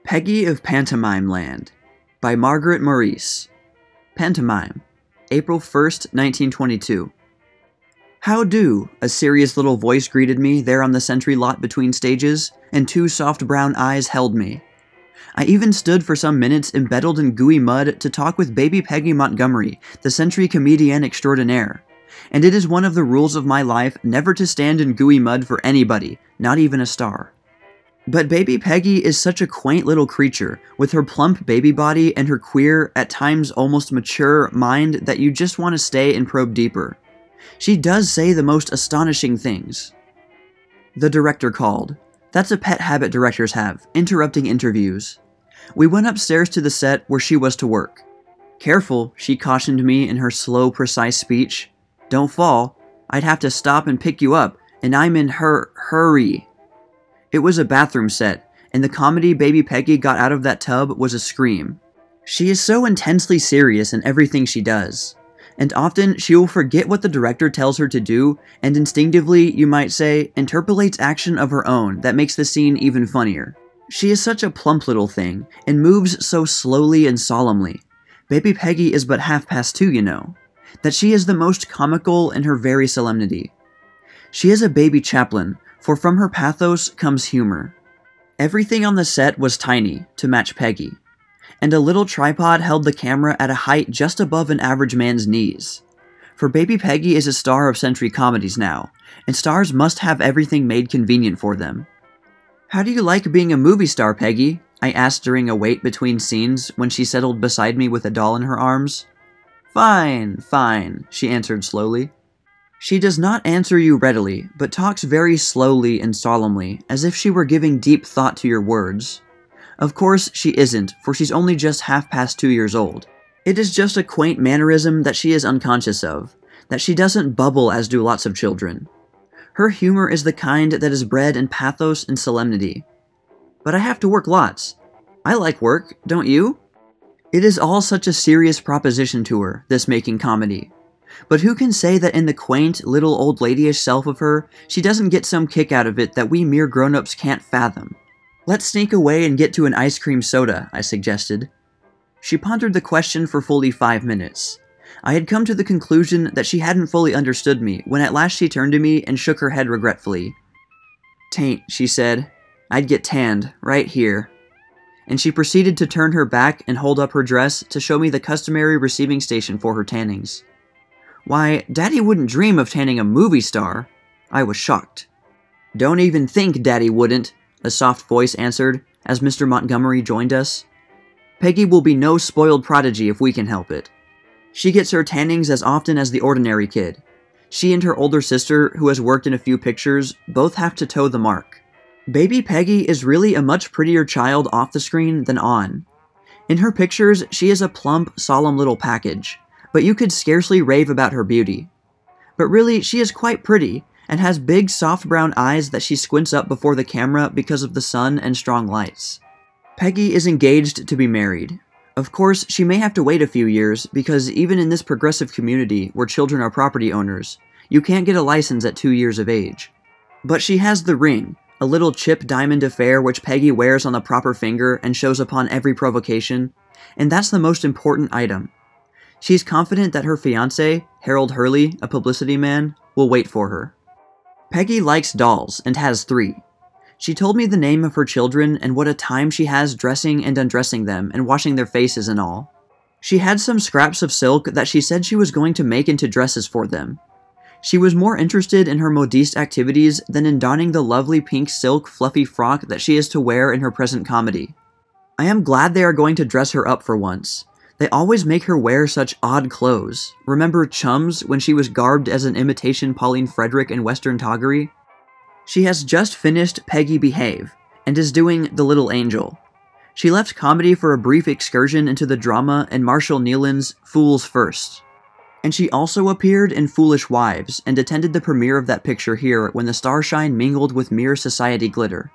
Peggy of Pantomime Land by Margaret Maurice. Pantomime, April 1st, 1922. "How do?" a serious little voice greeted me there on the sentry lot between stages, and two soft brown eyes held me. I even stood for some minutes embeddled in gooey mud to talk with baby Peggy Montgomery, the sentry comedienne extraordinaire. And it is one of the rules of my life never to stand in gooey mud for anybody, not even a star. But baby Peggy is such a quaint little creature, with her plump baby body and her queer, at times almost mature, mind that you just want to stay and probe deeper. She does say the most astonishing things. The director called. That's a pet habit directors have, interrupting interviews. We went upstairs to the set where she was to work. "Careful," she cautioned me in her slow, precise speech. "Don't fall. I'd have to stop and pick you up, and I'm in hurry." It was a bathroom set, and the comedy baby Peggy got out of that tub was a scream. She is so intensely serious in everything she does, and often she will forget what the director tells her to do, and instinctively, you might say, interpolates action of her own that makes the scene even funnier. She is such a plump little thing, and moves so slowly and solemnly. Baby Peggy is but 2:30, you know. That she is the most comical in her very solemnity. She is a baby chaplain, for from her pathos comes humor. Everything on the set was tiny, to match Peggy, and a little tripod held the camera at a height just above an average man's knees. For baby Peggy is a star of century comedies now, and stars must have everything made convenient for them. "How do you like being a movie star, Peggy?" I asked during a wait between scenes when she settled beside me with a doll in her arms. "Fine, fine," she answered slowly. She does not answer you readily, but talks very slowly and solemnly, as if she were giving deep thought to your words. Of course, she isn't, for she's only just 2:30 old. It is just a quaint mannerism that she is unconscious of, that she doesn't bubble as do lots of children. Her humor is the kind that is bred in pathos and solemnity. But I have to work lots. I like work, don't you? It is all such a serious proposition to her, this making comedy. But who can say that in the quaint, little old ladyish self of her, she doesn't get some kick out of it that we mere grown-ups can't fathom? "Let's sneak away and get to an ice cream soda," I suggested. She pondered the question for fully 5 minutes. I had come to the conclusion that she hadn't fully understood me when at last she turned to me and shook her head regretfully. "'Tain't," she said. "I'd get tanned, right here." And she proceeded to turn her back and hold up her dress to show me the customary receiving station for her tannings. "Why, Daddy wouldn't dream of tanning a movie star." I was shocked. "Don't even think Daddy wouldn't," a soft voice answered, as Mr. Montgomery joined us. "Peggy will be no spoiled prodigy if we can help it. She gets her tannings as often as the ordinary kid. She and her older sister, who has worked in a few pictures, both have to toe the mark. Baby Peggy is really a much prettier child off the screen than on. In her pictures, she is a plump, solemn little package, but you could scarcely rave about her beauty. But really, she is quite pretty, and has big, soft brown eyes that she squints up before the camera because of the sun and strong lights. Peggy is engaged to be married. Of course, she may have to wait a few years, because even in this progressive community, where children are property owners, you can't get a license at 2 years of age. But she has the ring, a little chip diamond affair which Peggy wears on the proper finger and shows upon every provocation, and that's the most important item. She's confident that her fiancé, Harold Hurley, a publicity man, will wait for her. Peggy likes dolls, and has 3. She told me the name of her children and what a time she has dressing and undressing them and washing their faces and all. She had some scraps of silk that she said she was going to make into dresses for them. She was more interested in her modiste activities than in donning the lovely pink silk fluffy frock that she is to wear in her present comedy. I am glad they are going to dress her up for once. They always make her wear such odd clothes. Remember Chums when she was garbed as an imitation Pauline Frederick in Western toggery? She has just finished Peggy Behave, and is doing The Little Angel. She left comedy for a brief excursion into the drama in Marshall Neilan's Fools First. And she also appeared in Foolish Wives, and attended the premiere of that picture here when the starshine mingled with mere society glitter.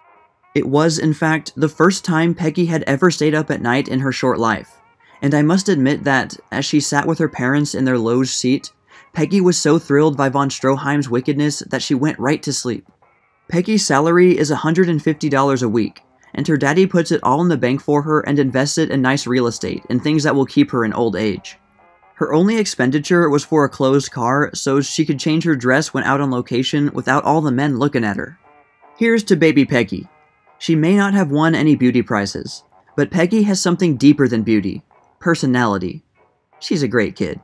It was, in fact, the first time Peggy had ever stayed up at night in her short life, and I must admit that, as she sat with her parents in their loge seat, Peggy was so thrilled by von Stroheim's wickedness that she went right to sleep. Peggy's salary is $150 a week, and her daddy puts it all in the bank for her and invests it in nice real estate and things that will keep her in old age. Her only expenditure was for a closed car so she could change her dress when out on location without all the men looking at her. Here's to baby Peggy. She may not have won any beauty prizes, but Peggy has something deeper than beauty: personality. She's a great kid.